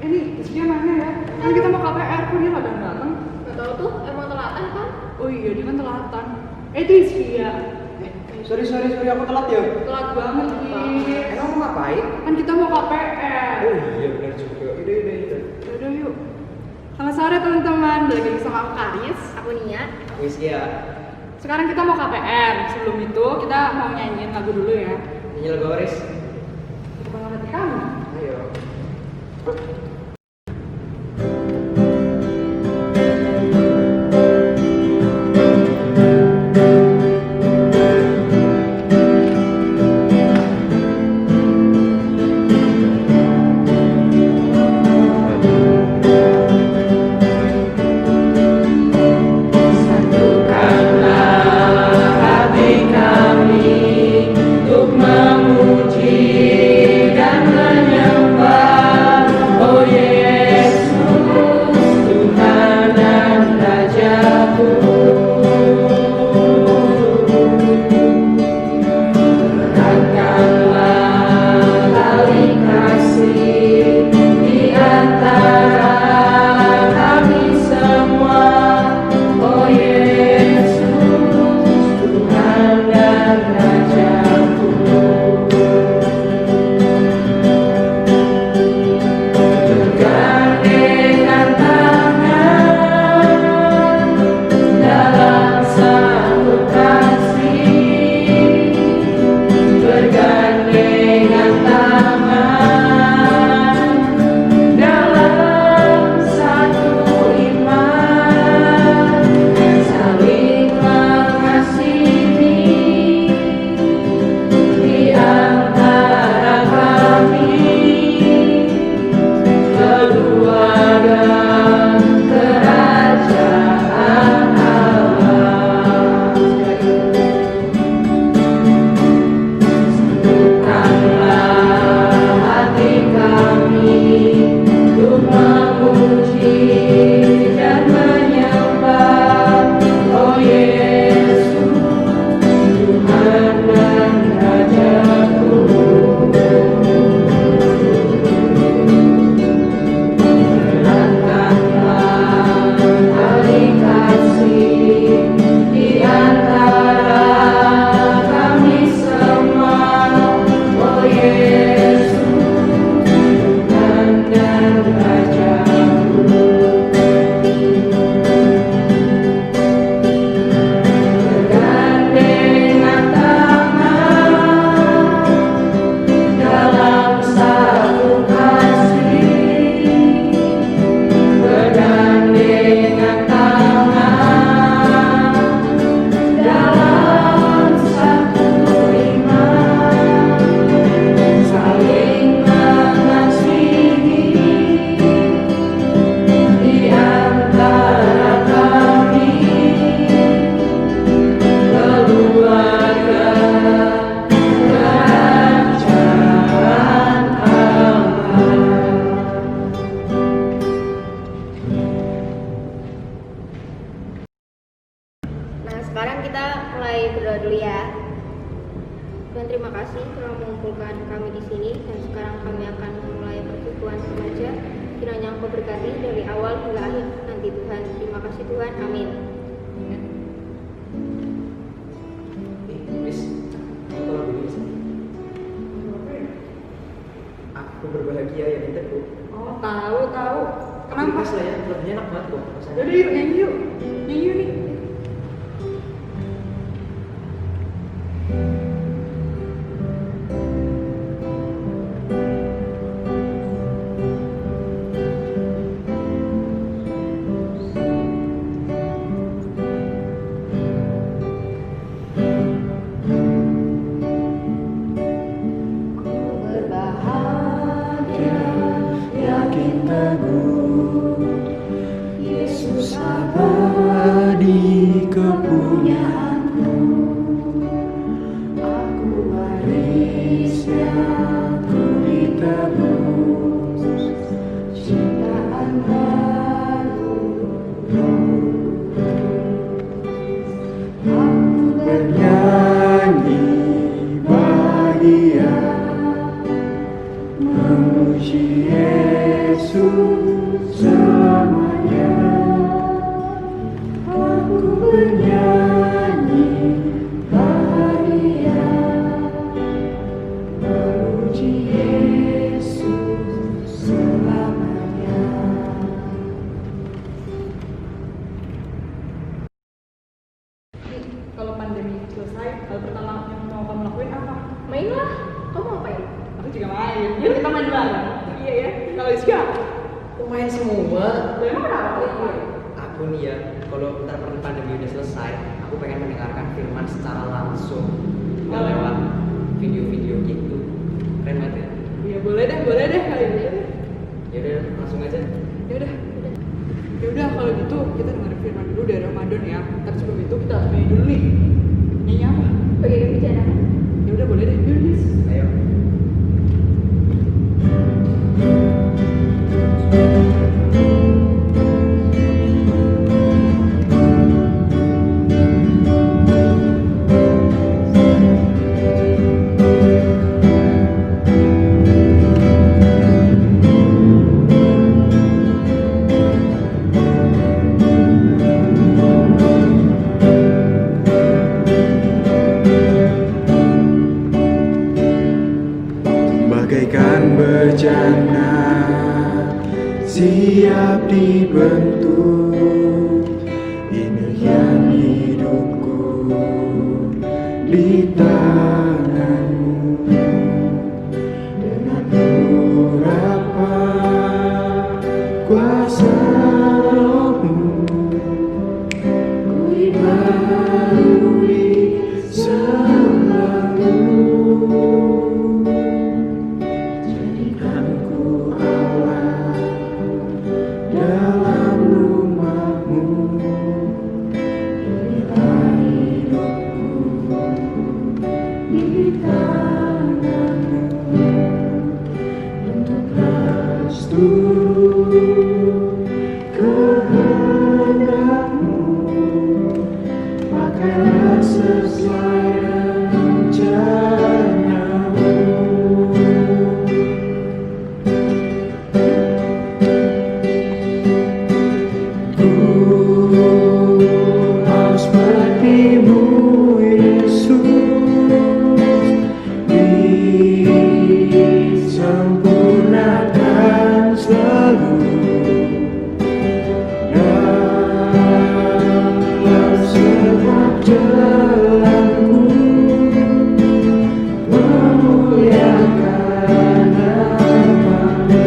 Ini dia nanya ya, kan kita mau KPR, kok dia nggak datang? Gak tau tuh, emang telatan kan? Oh iya, dia kan telatan. Itu Isvia. Sorry, aku telat ya. Telat banget nih. Emang mau ngapain? Kan kita mau KPR. Oh iya, benar juga. Ide. Yaudah yuk. Selamat sore teman-teman, balik lagi sama aku Karis. Aku Nia. Wis ya. Sekarang kita mau KPR. Sebelum itu kita mau nyanyiin lagu dulu ya. Nyanyi lagu Aris. Bukan hati kamu. Ayo. Sekarang kita mulai berdoa dulu ya. Tuhan, terima kasih telah mengumpulkan kami di sini, dan sekarang kami akan memulai persekutuan remaja. Kiranya Engkau berkati dari awal hingga akhir nanti Tuhan. Terima kasih Tuhan, amin. Wis, kamu tahu lagu ini? Aku berbahagia ya Intetku. Oh, tahu. Kenapa? Pas lah ya, lagunya enak banget kok. Yaudah yuk, nyanyi yuk nih. Yesus abadi Lumayan semua. Ya emang kenapa? Aku nih ya, kalau ntar pandemi udah selesai, aku pengen mendengarkan firman secara langsung, nggak lewat video-video gitu. Keren banget ya. Ya boleh deh kali ini. Ya udah, langsung aja. Ya udah kalau gitu kita dengerin firman dulu dari Ramadan ya. Tapi sebelum itu kita harus nyanyi dulu nih. Nyanyi apa? Bagi bicara. Ya udah boleh deh. Yuk, Nis. Ayo. Bagaikan bejana siap dibentuk, inian hidupku di tanganmu. Dengan urapan kuasa rohmu, ku dibarui selalu. Jadikan ku Allah dalam rumahmu, inilah hidupku di tanganmu. Untuk restu kehendakmu, pakailah sesuai rencanamu. Mau sepertimu Yesus, disempurnakan selalu dalam setiap jalanku, memuliakan namamu.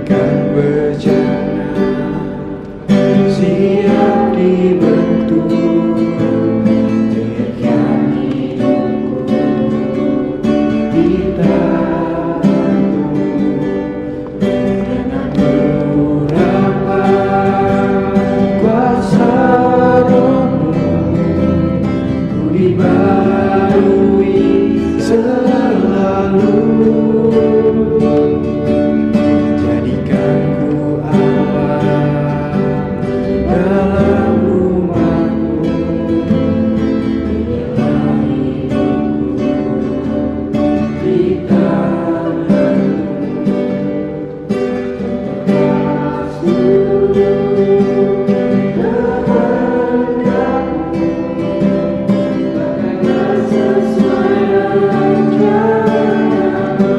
Bagaikan bejana siap dibentuk, teriakkan hidupku di tanganmu. Dengan urapan kuasa rohmu, ku dibarui selalu. Jadikan ku Allah dalam rumahmu, inilah hidupku di tanganmu. Restu kehendakmu, pakailah sesuai rencanamu.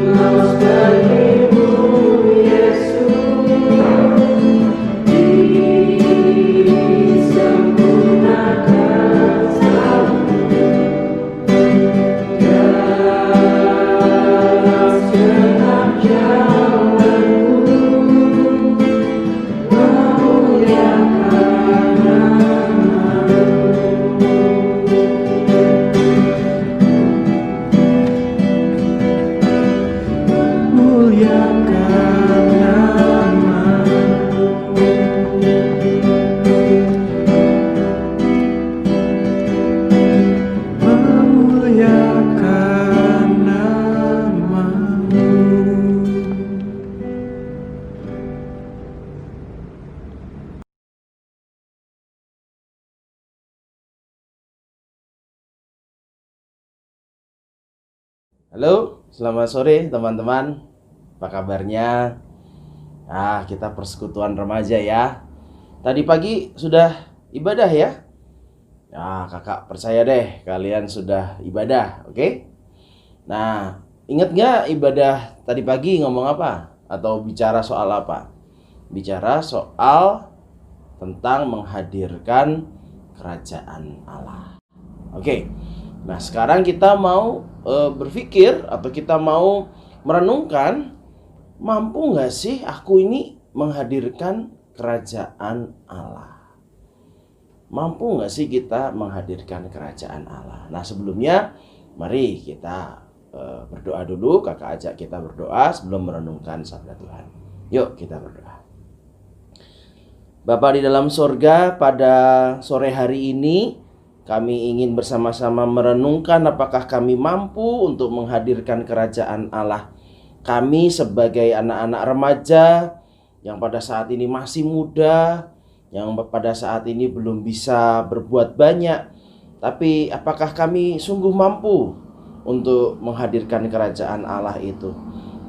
Mau sepertimu Yesus, disempurnakan selalu dalam setiap jalanku, memuliakan namamu. Muliakan namamu. Memuliakan namamu. Halo, selamat sore teman-teman. Apa kabarnya? Kita persekutuan remaja ya. Tadi pagi sudah ibadah ya? Kakak percaya deh kalian sudah ibadah, oke? Nah, ingat nggak ibadah tadi pagi ngomong apa? Atau bicara soal apa? Bicara soal tentang menghadirkan kerajaan Allah. Oke. Nah, sekarang kita mau berpikir atau kita mau merenungkan, mampu nggak sih aku ini menghadirkan kerajaan Allah? Mampu nggak sih kita menghadirkan kerajaan Allah? Nah, sebelumnya mari kita berdoa dulu. Kakak ajak kita berdoa sebelum merenungkan sabda Tuhan. Yuk kita berdoa. Bapa di dalam sorga, pada sore hari ini kami ingin bersama-sama merenungkan apakah kami mampu untuk menghadirkan kerajaan Allah. Kami sebagai anak-anak remaja yang pada saat ini masih muda, yang pada saat ini belum bisa berbuat banyak, tapi apakah kami sungguh mampu untuk menghadirkan kerajaan Allah itu?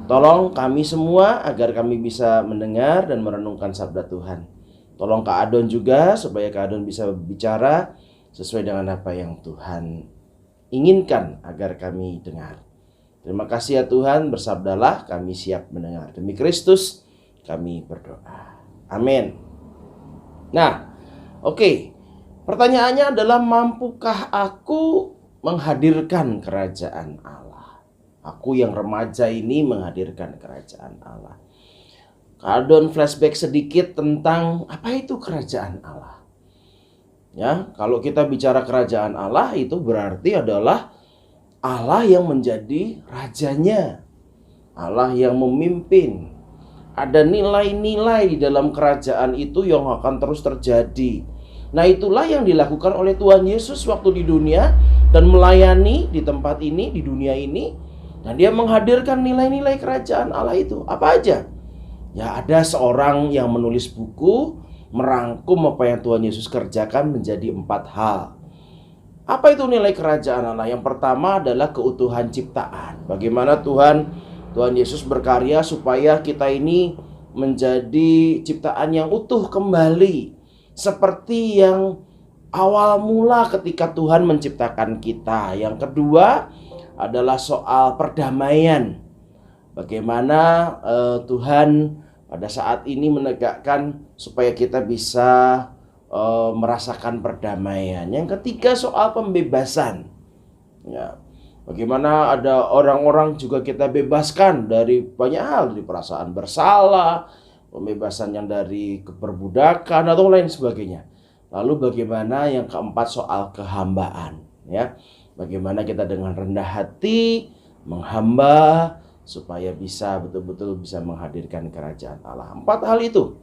Tolong kami semua agar kami bisa mendengar dan merenungkan sabda Tuhan. Tolong Kak Adon juga supaya Kak Adon bisa berbicara sesuai dengan apa yang Tuhan inginkan agar kami dengar. Terima kasih ya Tuhan, bersabdalah, kami siap mendengar. Demi Kristus kami berdoa. Amin. Nah, oke. Pertanyaannya adalah, mampukah aku menghadirkan kerajaan Allah? Aku yang remaja ini menghadirkan kerajaan Allah. Kak Adon flashback sedikit tentang apa itu kerajaan Allah. Ya, kalau kita bicara kerajaan Allah itu berarti adalah Allah yang menjadi rajanya, Allah yang memimpin. Ada nilai-nilai di dalam kerajaan itu yang akan terus terjadi. Nah, itulah yang dilakukan oleh Tuhan Yesus waktu di dunia dan melayani di tempat ini, di dunia ini. Dan dia menghadirkan nilai-nilai kerajaan Allah itu. Apa aja? Ya, ada seorang yang menulis buku merangkum apa yang Tuhan Yesus kerjakan menjadi 4 hal. Apa itu nilai kerajaan Allah? Yang pertama adalah keutuhan ciptaan. Bagaimana Tuhan Yesus berkarya supaya kita ini menjadi ciptaan yang utuh kembali, seperti yang awal mula ketika Tuhan menciptakan kita. Yang kedua adalah soal perdamaian. Bagaimana Tuhan pada saat ini menegakkan supaya kita bisa merasakan perdamaian. Yang ketiga soal pembebasan. Ya, bagaimana ada orang-orang juga kita bebaskan dari banyak hal, dari perasaan bersalah, pembebasan yang dari keperbudakan atau lain sebagainya. Lalu bagaimana yang keempat soal kehambaan, ya. Bagaimana kita dengan rendah hati menghamba supaya bisa betul-betul bisa menghadirkan kerajaan Allah. 4 hal itu.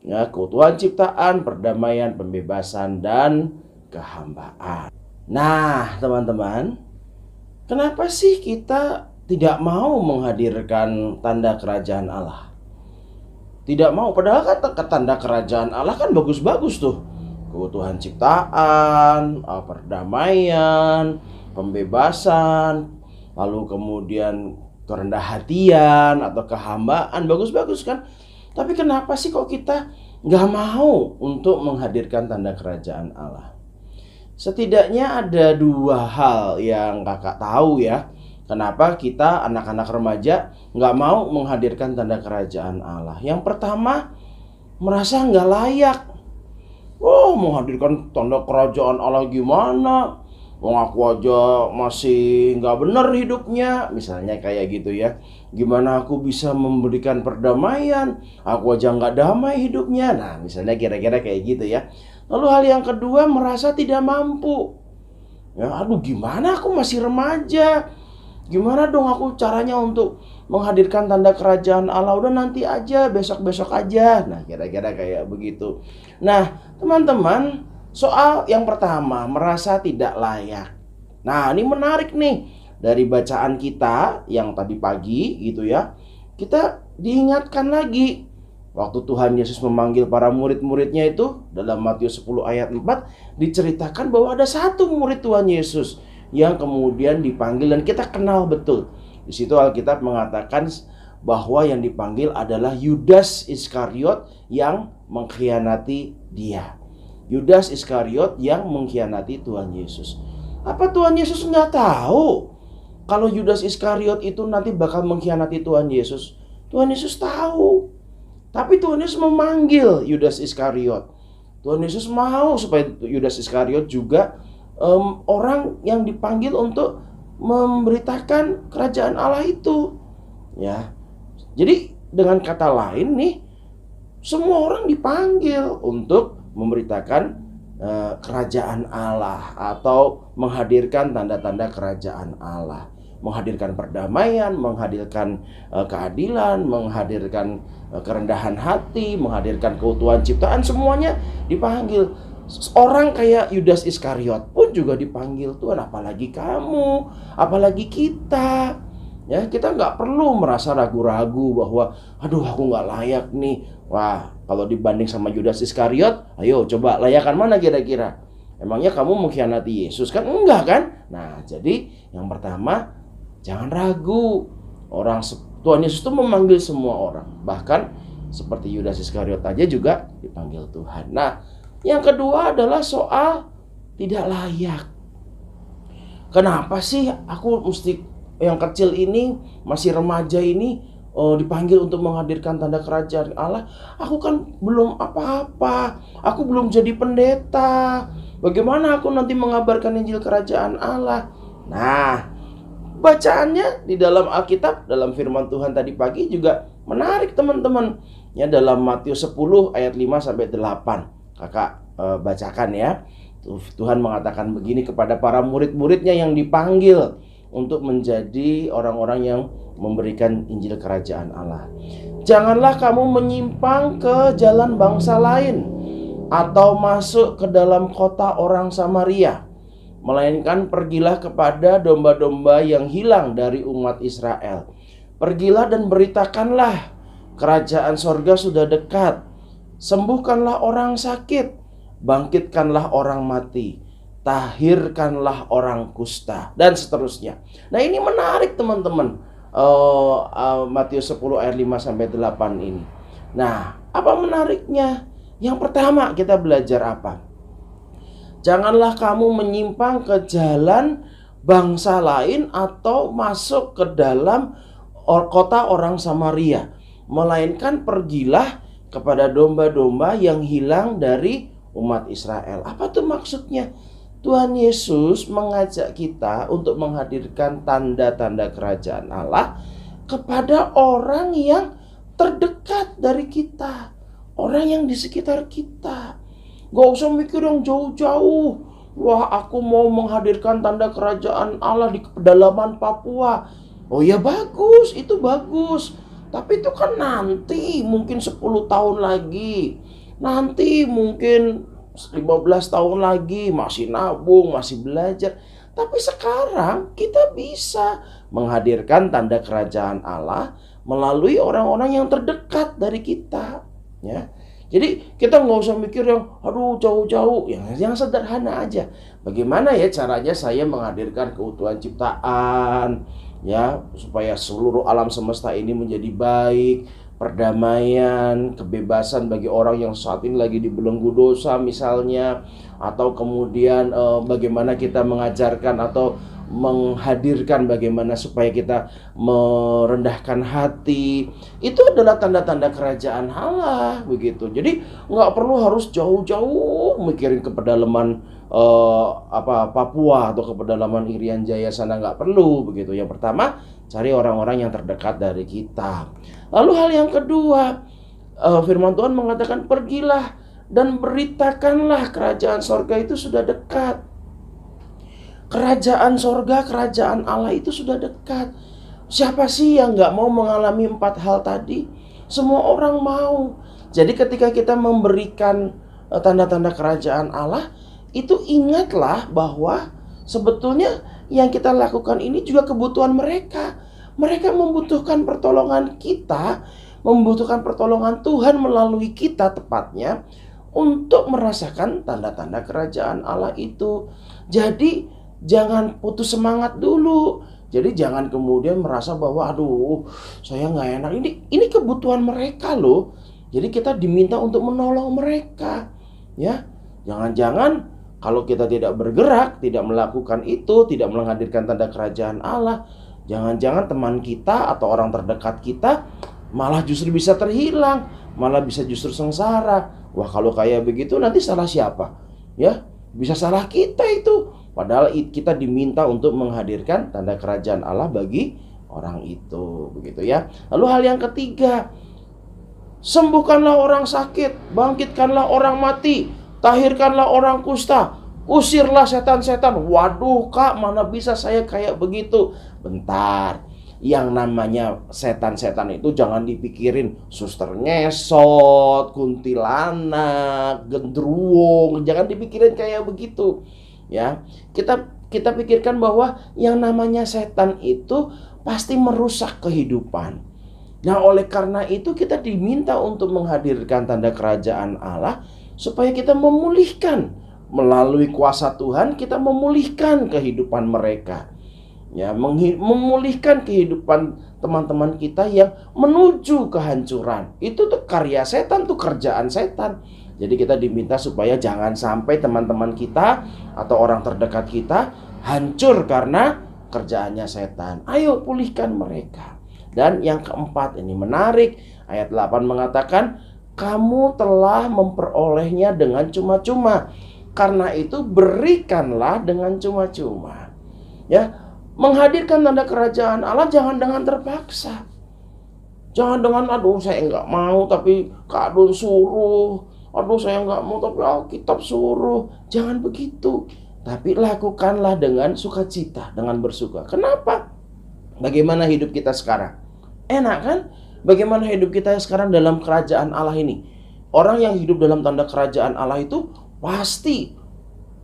Ya, keutuhan ciptaan, perdamaian, pembebasan, dan kehambaan. Nah, teman-teman, kenapa sih kita tidak mau menghadirkan tanda kerajaan Allah? Tidak mau, padahal kan tanda kerajaan Allah kan bagus-bagus tuh. Keutuhan ciptaan, perdamaian, pembebasan, lalu kemudian kerendah hatian atau kehambaan, bagus-bagus kan? Tapi kenapa sih kok kita nggak mau untuk menghadirkan tanda kerajaan Allah? Setidaknya ada 2 hal yang kakak tahu ya. Kenapa kita anak-anak remaja nggak mau menghadirkan tanda kerajaan Allah? Yang pertama, merasa nggak layak. Oh, menghadirkan tanda kerajaan Allah gimana? Wong aku aja masih nggak bener hidupnya, misalnya kayak gitu ya. Gimana aku bisa memberikan perdamaian? Aku aja nggak damai hidupnya. Nah, misalnya kira-kira kayak gitu ya. Lalu hal yang kedua, merasa tidak mampu. Ya, aduh gimana aku masih remaja? Gimana dong aku caranya untuk menghadirkan tanda kerajaan Allah? Udah nanti aja, besok-besok aja. Nah, kira-kira kayak begitu. Nah, teman-teman, soal yang pertama, merasa tidak layak. Nah, ini menarik nih. Dari bacaan kita yang tadi pagi gitu ya, kita diingatkan lagi waktu Tuhan Yesus memanggil para murid-muridnya itu. Dalam Matius 10 ayat 4 diceritakan bahwa ada satu murid Tuhan Yesus yang kemudian dipanggil dan kita kenal betul. Di situ Alkitab mengatakan bahwa yang dipanggil adalah Yudas Iskariot yang mengkhianati dia. Yudas Iskariot yang mengkhianati Tuhan Yesus. Apa Tuhan Yesus nggak tahu kalau Yudas Iskariot itu nanti bakal mengkhianati Tuhan Yesus? Tuhan Yesus tahu. Tapi Tuhan Yesus memanggil Yudas Iskariot. Tuhan Yesus mau supaya Yudas Iskariot juga orang yang dipanggil untuk memberitakan kerajaan Allah itu. Ya. Jadi dengan kata lain nih, semua orang dipanggil untuk memberitakan kerajaan Allah atau menghadirkan tanda-tanda kerajaan Allah, menghadirkan perdamaian, menghadirkan keadilan, menghadirkan kerendahan hati, menghadirkan keutuhan ciptaan, semuanya dipanggil. Orang kayak Yudas Iskariot pun juga dipanggil Tuhan, apalagi kamu, apalagi kita. Ya, kita nggak perlu merasa ragu-ragu bahwa aduh aku nggak layak nih. Wah, kalau dibanding sama Yudas Iskariot, ayo coba layakan mana kira-kira? Emangnya kamu mengkhianati Yesus kan? Enggak kan? Nah, jadi yang pertama, jangan ragu. Tuhan Yesus itu memanggil semua orang. Bahkan seperti Yudas Iskariot aja juga dipanggil Tuhan. Nah, yang kedua adalah soal tidak layak. Kenapa sih aku mesti yang kecil ini, masih remaja ini dipanggil untuk menghadirkan tanda kerajaan Allah? Aku kan belum apa-apa. Aku belum jadi pendeta. Bagaimana aku nanti mengabarkan Injil kerajaan Allah? Nah, bacaannya di dalam Alkitab, dalam firman Tuhan tadi pagi juga menarik teman-teman. Ya, dalam Matius 10 ayat 5 sampai 8. Kakak bacakan ya. Tuhan mengatakan begini kepada para murid-muridnya yang dipanggil untuk menjadi orang-orang yang memberikan Injil kerajaan Allah. Janganlah kamu menyimpang ke jalan bangsa lain atau masuk ke dalam kota orang Samaria, melainkan pergilah kepada domba-domba yang hilang dari umat Israel. Pergilah dan beritakanlah, kerajaan sorga sudah dekat. Sembuhkanlah orang sakit, bangkitkanlah orang mati, tahirkanlah orang kusta, dan seterusnya. Nah, ini menarik teman-teman, Matius 10 ayat 5 sampai 8 ini. Nah, apa menariknya? Yang pertama kita belajar apa? Janganlah kamu menyimpang ke jalan bangsa lain atau masuk ke dalam kota orang Samaria, melainkan pergilah kepada domba-domba yang hilang dari umat Israel. Apa tuh maksudnya? Tuhan Yesus mengajak kita untuk menghadirkan tanda-tanda kerajaan Allah kepada orang yang terdekat dari kita, orang yang di sekitar kita. Gak usah mikir yang jauh-jauh. Wah, aku mau menghadirkan tanda kerajaan Allah di pedalaman Papua. Oh ya, bagus, itu bagus. Tapi itu kan nanti, mungkin 10 tahun lagi. Nanti mungkin 15 tahun lagi, masih nabung, masih belajar. Tapi sekarang kita bisa menghadirkan tanda kerajaan Allah melalui orang-orang yang terdekat dari kita, ya. Jadi kita nggak usah mikir yang aduh jauh-jauh, yang sederhana aja. Bagaimana ya caranya saya menghadirkan keutuhan ciptaan, ya, supaya seluruh alam semesta ini menjadi baik, perdamaian, kebebasan bagi orang yang saat ini lagi dibelenggu dosa misalnya, atau kemudian bagaimana kita mengajarkan atau menghadirkan bagaimana supaya kita merendahkan hati. Itu adalah tanda-tanda kerajaan Allah, begitu. Jadi nggak perlu harus jauh-jauh mikirin ke pedalaman Papua atau ke pedalaman Irian Jaya sana, nggak perlu begitu. Yang pertama, cari orang-orang yang terdekat dari kita. Lalu hal yang kedua, firman Tuhan mengatakan pergilah dan beritakanlah kerajaan sorga itu sudah dekat. Kerajaan sorga, kerajaan Allah itu sudah dekat. Siapa sih yang gak mau mengalami 4 hal tadi? Semua orang mau. Jadi ketika kita memberikan tanda-tanda kerajaan Allah, itu ingatlah bahwa sebetulnya yang kita lakukan ini juga kebutuhan mereka. Mereka membutuhkan pertolongan kita, membutuhkan pertolongan Tuhan melalui kita tepatnya, untuk merasakan tanda-tanda kerajaan Allah itu. Jadi jangan putus semangat dulu. Jadi jangan kemudian merasa bahwa aduh saya nggak enak. Ini kebutuhan mereka loh. Jadi kita diminta untuk menolong mereka, ya. Jangan-jangan kalau kita tidak bergerak, tidak melakukan itu, tidak menghadirkan tanda kerajaan Allah, jangan-jangan teman kita atau orang terdekat kita malah justru bisa terhilang, malah bisa justru sengsara. Wah, kalau kayak begitu nanti salah siapa? Ya, bisa salah kita itu. Padahal kita diminta untuk menghadirkan tanda kerajaan Allah bagi orang itu, begitu ya. Lalu hal yang ketiga, sembuhkanlah orang sakit, bangkitkanlah orang mati, tahirkanlah orang kusta, usirlah setan-setan. Waduh Kak, mana bisa saya kayak begitu? Bentar, yang namanya setan-setan itu jangan dipikirin suster ngesot, kuntilanak, gendruwo. Jangan dipikirin kayak begitu. Ya, kita pikirkan bahwa yang namanya setan itu pasti merusak kehidupan. Nah, oleh karena itu kita diminta untuk menghadirkan tanda kerajaan Allah supaya kita memulihkan melalui kuasa Tuhan, kita memulihkan kehidupan mereka. Ya, memulihkan kehidupan teman-teman kita yang menuju kehancuran. Itu tuh karya setan, tuh kerjaan setan. Jadi kita diminta supaya jangan sampai teman-teman kita atau orang terdekat kita hancur karena kerjaannya setan. Ayo pulihkan mereka. Dan yang keempat, ini menarik, ayat 8 mengatakan, kamu telah memperolehnya dengan cuma-cuma, karena itu berikanlah dengan cuma-cuma. Ya, menghadirkan tanda kerajaan Allah jangan dengan terpaksa. Jangan dengan aduh saya nggak mau tapi Kak Adun suruh, aduh saya nggak mau tapi Alkitab suruh. Jangan begitu. Tapi lakukanlah dengan sukacita, dengan bersuka. Kenapa? Bagaimana hidup kita sekarang? Enak kan? Bagaimana hidup kita sekarang dalam kerajaan Allah ini? Orang yang hidup dalam tanda kerajaan Allah itu pasti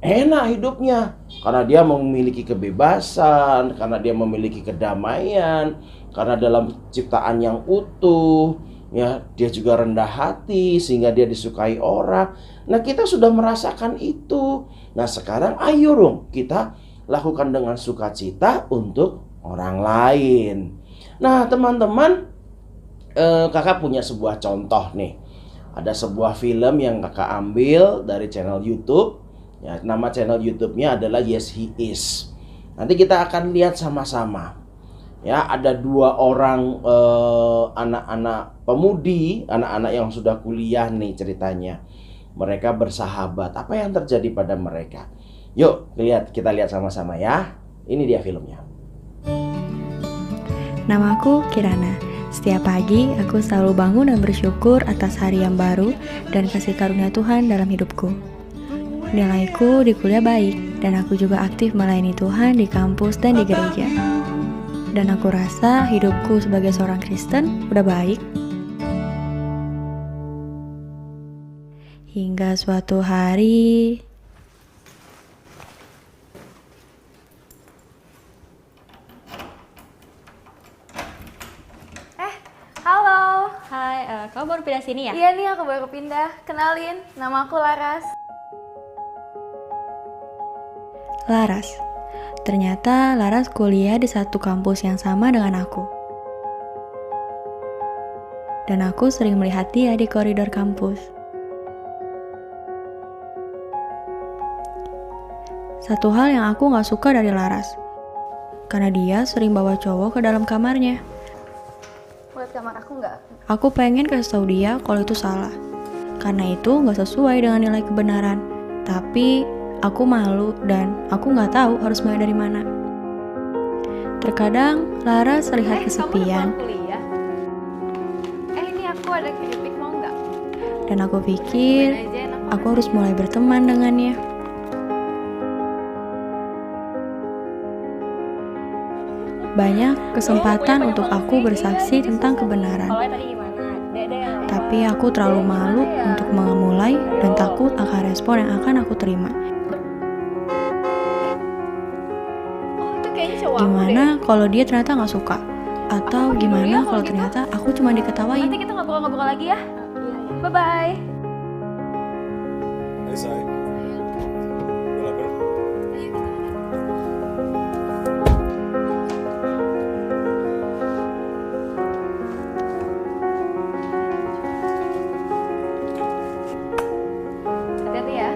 enak hidupnya. Karena dia memiliki kebebasan, karena dia memiliki kedamaian, karena dalam ciptaan yang utuh, ya, dia juga rendah hati sehingga dia disukai orang. Nah, kita sudah merasakan itu. Nah, sekarang ayo dong kita lakukan dengan sukacita untuk orang lain. Nah, teman-teman, kakak punya sebuah contoh nih. Ada sebuah film yang kakak ambil dari channel YouTube. Ya, nama channel YouTube-nya adalah Yes He Is. Nanti kita akan lihat sama-sama. Ya, ada dua orang anak-anak pemudi, anak-anak yang sudah kuliah nih ceritanya. Mereka bersahabat. Apa yang terjadi pada mereka? Yuk, kita lihat sama-sama ya. Ini dia filmnya. Namaku Kirana. Setiap pagi, aku selalu bangun dan bersyukur atas hari yang baru dan kasih karunia Tuhan dalam hidupku. Nilaiku di kuliah baik, dan aku juga aktif melayani Tuhan di kampus dan di gereja. Dan aku rasa hidupku sebagai seorang Kristen udah baik. Hingga suatu hari... Halo. Hai, kamu baru pindah sini ya? Iya nih, aku baru pindah. Kenalin, nama aku Laras. Laras. Ternyata Laras kuliah di satu kampus yang sama dengan aku. Dan aku sering melihat dia di koridor kampus. Satu hal yang aku gak suka dari Laras, karena dia sering bawa cowok ke dalam kamarnya. Buat kamar aku nggak? Aku pengen kasih tahu dia kalau itu salah, karena itu gak sesuai dengan nilai kebenaran. Tapi aku malu dan aku gak tahu harus mulai dari mana. Terkadang Laras terlihat kesepian. Kamu kuliah? Ini aku ada keripik, mau nggak? Dan aku pikir aku harus mulai berteman dengannya. Banyak kesempatan untuk aku bersaksi tentang kebenaran. Tapi aku terlalu malu untuk memulai dan takut akan respon yang akan aku terima. Gimana kalau dia ternyata gak suka? Atau gimana kalau ternyata aku cuma diketawain? Nanti kita ngobrol-ngobrol lagi ya. Bye-bye. Hai Say, udah lapar? Hati-hati ya.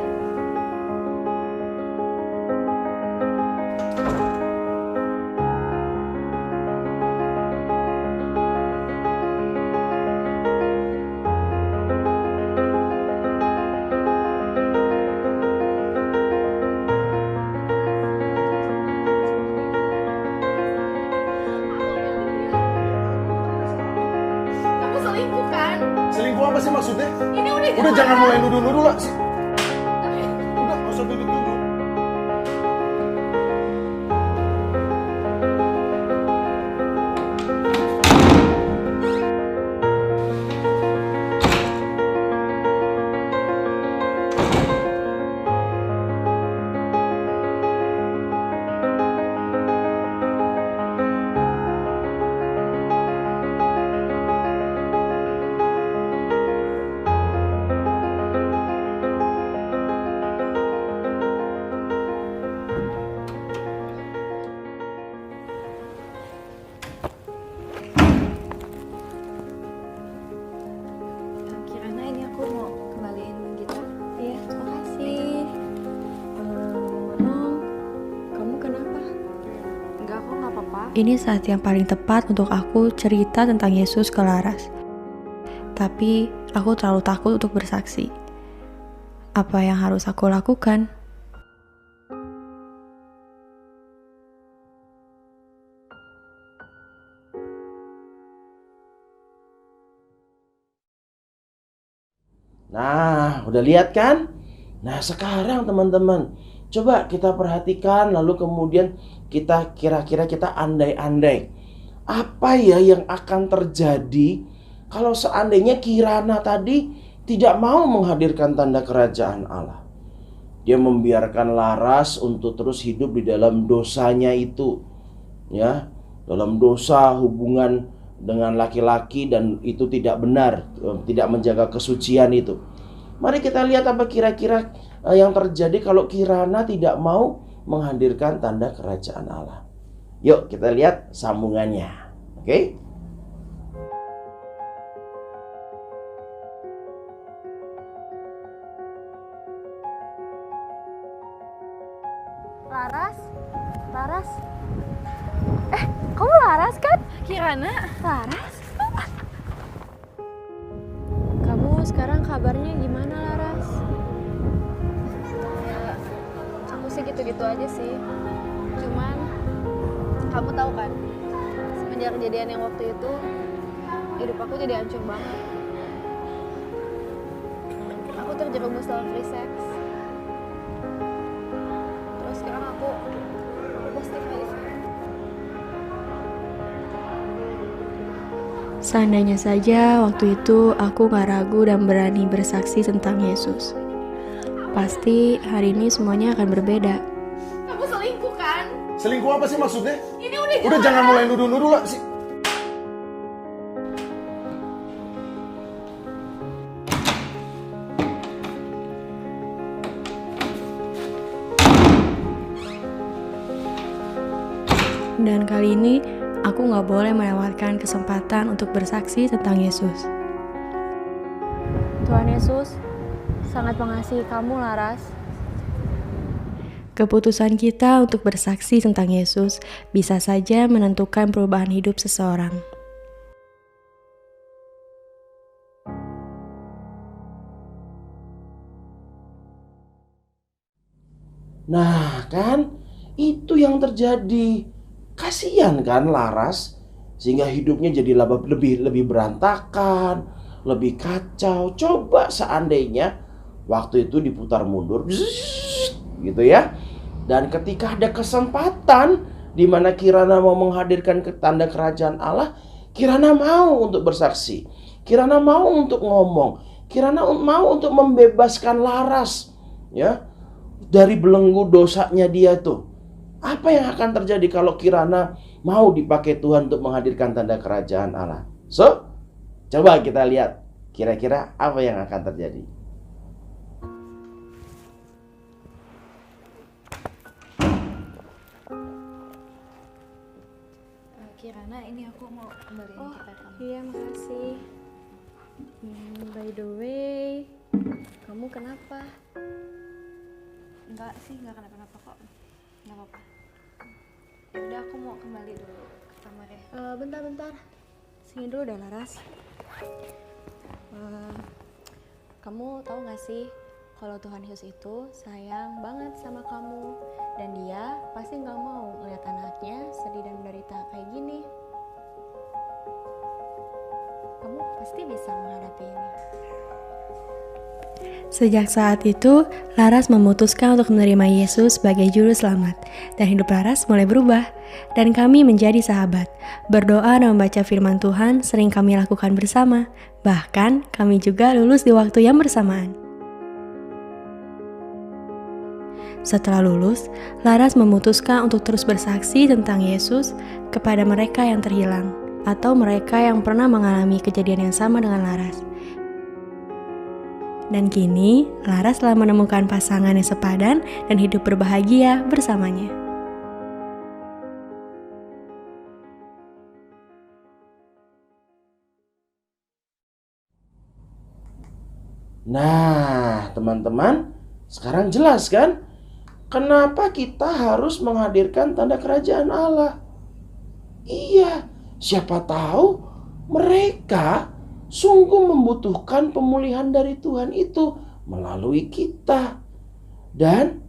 Ini udah Udah jangan mulai nuduh-nuduh lah sih. Udah, nggak usah tuduh-tuduh. Kirana ini aku mau kembaliin gitar. Iya, makasih. Nong, kamu kenapa? Enggak, aku nggak apa-apa. Ini saat yang paling tepat untuk aku cerita tentang Yesus ke Laras. Tapi aku terlalu takut untuk bersaksi. Apa yang harus aku lakukan? Nah, udah lihat kan? Nah, sekarang teman-teman, coba kita perhatikan lalu kemudian kita kira-kira kita andai-andai. Apa ya yang akan terjadi kalau seandainya Kirana tadi tidak mau menghadirkan tanda kerajaan Allah? Dia membiarkan Laras untuk terus hidup di dalam dosanya itu. Ya, dalam dosa hubungan dengan laki-laki dan itu tidak benar, tidak menjaga kesucian itu. Mari kita lihat apa kira-kira yang terjadi kalau Kirana tidak mau menghadirkan tanda kerajaan Allah. Yuk kita lihat sambungannya. Oke? Laras? Laras? Kamu Laras kan? Kirana? Laras? Kamu sekarang kabarnya gimana, Laras? Ya, aku sih gitu-gitu aja sih. Cuman, kamu tahu kan, semenjak kejadian yang waktu itu, hidup aku jadi hancur banget. Aku terjerumus dalam free sex. Terus sekarang aku positif aja. Seandainya saja waktu itu aku gak ragu dan berani bersaksi tentang Yesus. Pasti hari ini semuanya akan berbeda. Kamu selingkuh kan? Selingkuh apa sih maksudnya? Ini udah Udah jangan mulai nuduh-nuduh lah sih. Dan kali ini aku gak boleh melewatkan kesempatan untuk bersaksi tentang Yesus. Tuhan Yesus sangat mengasihi kamu, Laras. Keputusan kita untuk bersaksi tentang Yesus bisa saja menentukan perubahan hidup seseorang. Nah, kan itu yang terjadi. Kasihan kan Laras, sehingga hidupnya jadi lebih berantakan, lebih kacau. Coba seandainya waktu itu diputar mundur, gitu ya. Dan ketika ada kesempatan di mana Kirana mau menghadirkan tanda kerajaan Allah, Kirana mau untuk bersaksi. Kirana mau untuk ngomong. Kirana mau untuk membebaskan Laras, ya, dari belenggu dosanya dia tuh. Apa yang akan terjadi kalau Kirana mau dipakai Tuhan untuk menghadirkan tanda kerajaan Allah? So, coba kita lihat kira-kira apa yang akan terjadi. Kirana, ini aku mau kembaliin gitar kamu. Iya, makasih. By the way, kamu kenapa? Enggak sih, enggak kenapa-napa kok. Enggak apa-apa. Ya udah, aku mau kembali dulu ke kamar ya. Bentar. Sini dulu dah, Laras. Kamu tahu gak sih kalau Tuhan Yesus itu sayang banget sama kamu, dan dia pasti gak mau ngeliat anaknya sedih dan menderita kayak gini. Kamu pasti bisa menghadapi ini. Sejak saat itu, Laras memutuskan untuk menerima Yesus sebagai juru selamat, dan hidup Laras mulai berubah, dan kami menjadi sahabat. Berdoa dan membaca firman Tuhan sering kami lakukan bersama, bahkan kami juga lulus di waktu yang bersamaan. Setelah lulus, Laras memutuskan untuk terus bersaksi tentang Yesus kepada mereka yang terhilang, atau mereka yang pernah mengalami kejadian yang sama dengan Laras. Dan kini, Laras telah menemukan pasangan yang sepadan dan hidup berbahagia bersamanya. Nah, teman-teman, sekarang jelas kan? Kenapa kita harus menghadirkan tanda kerajaan Allah? Iya, siapa tahu mereka sungguh membutuhkan pemulihan dari Tuhan itu melalui kita. Dan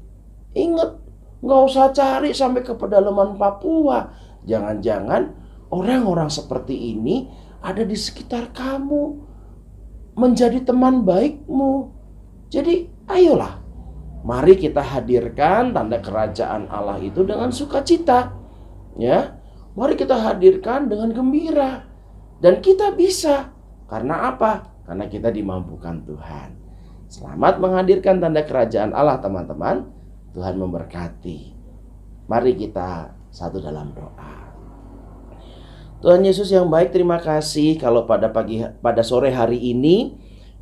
ingat, nggak usah cari sampai ke pedalaman Papua. Jangan-jangan orang-orang seperti ini ada di sekitar kamu, menjadi teman baikmu. Jadi ayolah, mari kita hadirkan tanda kerajaan Allah itu dengan sukacita. Ya, mari kita hadirkan dengan gembira. Dan kita bisa. Karena apa? Karena kita dimampukan Tuhan. Selamat menghadirkan tanda kerajaan Allah, teman-teman. Tuhan memberkati. Mari kita satu dalam doa. Tuhan Yesus yang baik, terima kasih kalau pada sore hari ini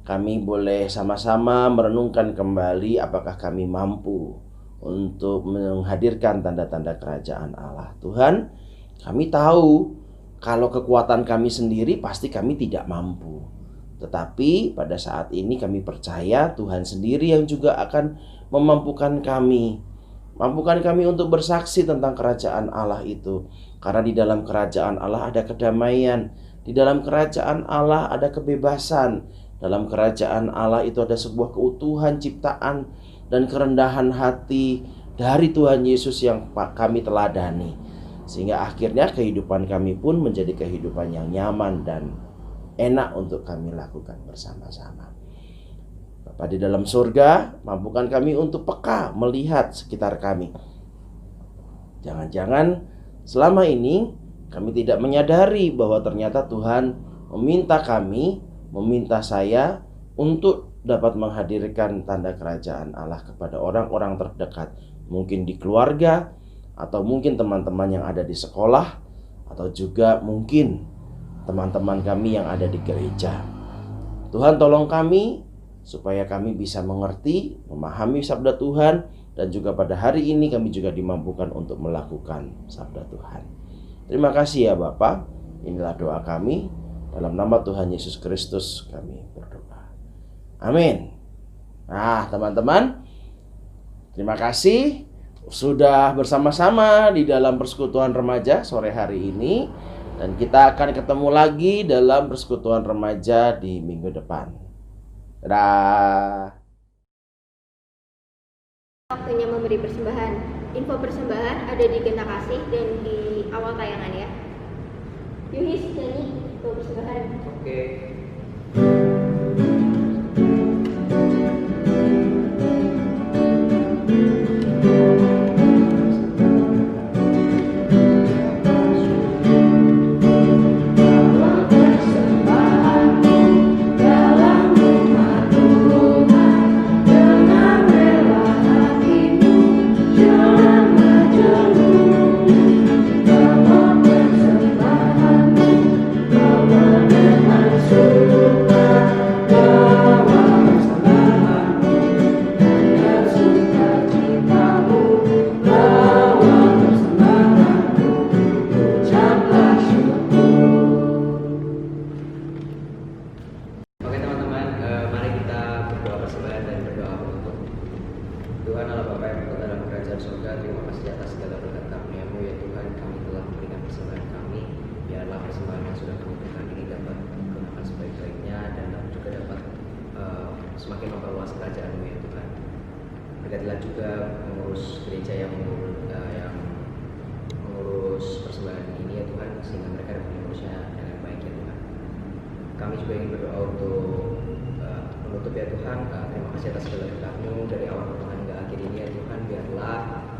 kami boleh sama-sama merenungkan kembali apakah kami mampu untuk menghadirkan tanda-tanda kerajaan Allah. Tuhan, kami tahu kalau kekuatan kami sendiri pasti kami tidak mampu. Tetapi pada saat ini kami percaya Tuhan sendiri yang juga akan memampukan kami. Mampukan kami untuk bersaksi tentang kerajaan Allah itu. Karena di dalam kerajaan Allah ada kedamaian. Di dalam kerajaan Allah ada kebebasan. Dalam kerajaan Allah itu ada sebuah keutuhan ciptaan dan kerendahan hati dari Tuhan Yesus yang kami teladani. Sehingga akhirnya kehidupan kami pun menjadi kehidupan yang nyaman dan enak untuk kami lakukan bersama-sama. Bapa di dalam surga, mampukan kami untuk peka melihat sekitar kami. Jangan-jangan selama ini kami tidak menyadari bahwa ternyata Tuhan meminta saya untuk dapat menghadirkan tanda kerajaan Allah kepada orang-orang terdekat. Mungkin di keluarga, atau mungkin teman-teman yang ada di sekolah, atau juga mungkin teman-teman kami yang ada di gereja. Tuhan tolong kami supaya kami bisa mengerti, memahami sabda Tuhan, dan juga pada hari ini kami juga dimampukan untuk melakukan sabda Tuhan. Terima kasih ya Bapa. Inilah doa kami, dalam nama Tuhan Yesus Kristus kami berdoa. Amin. Nah teman-teman, terima kasih sudah bersama-sama di dalam persekutuan remaja sore hari ini. Dan kita akan ketemu lagi dalam persekutuan remaja di minggu depan. Dadah. Waktunya memberi persembahan. Info persembahan ada di Genta Kasih dan di awal tayangan ya. Yuhis, nyanyi info persembahan. Oke. semakin memperluas kerajaan-Mu ya Tuhan. Berkatilah juga mengurus gereja yang mengurus persembahan ini ya Tuhan, sehingga mereka dapat mengurusnya dengan baik ya Tuhan. Kami juga ingin berdoa untuk penutup ya Tuhan, terima kasih atas segala berkat-Mu dari awal pertengahan hingga akhir ini ya Tuhan. Biarlah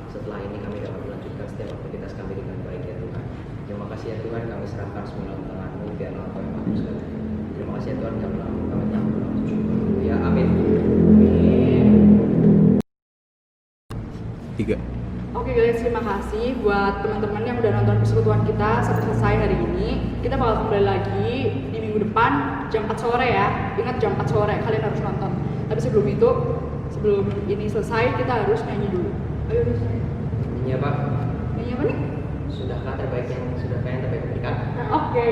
setelah ini kami dapat melanjutkan setiap aktivitas kami dengan baik ya Tuhan. Terima kasih ya Tuhan, kami serahkan semua dalam tangan-Mu, biarlah Engkau yang mengatur segala. Terima kasih ya Tuhan, kami telah bersyukur. Ya, amin. Tiga. Oke guys, terima kasih buat teman-teman yang udah nonton persekutuan kita sampai selesai hari ini. Kita bakal kembali lagi di minggu depan jam 4 sore ya. Ingat jam 4 sore kalian harus nonton. Tapi sebelum ini selesai kita harus nyanyi dulu. Ayo Mas. Iya Pak, Nyanyi apa nih? sudahkah yang terbaik diberikan? Oke.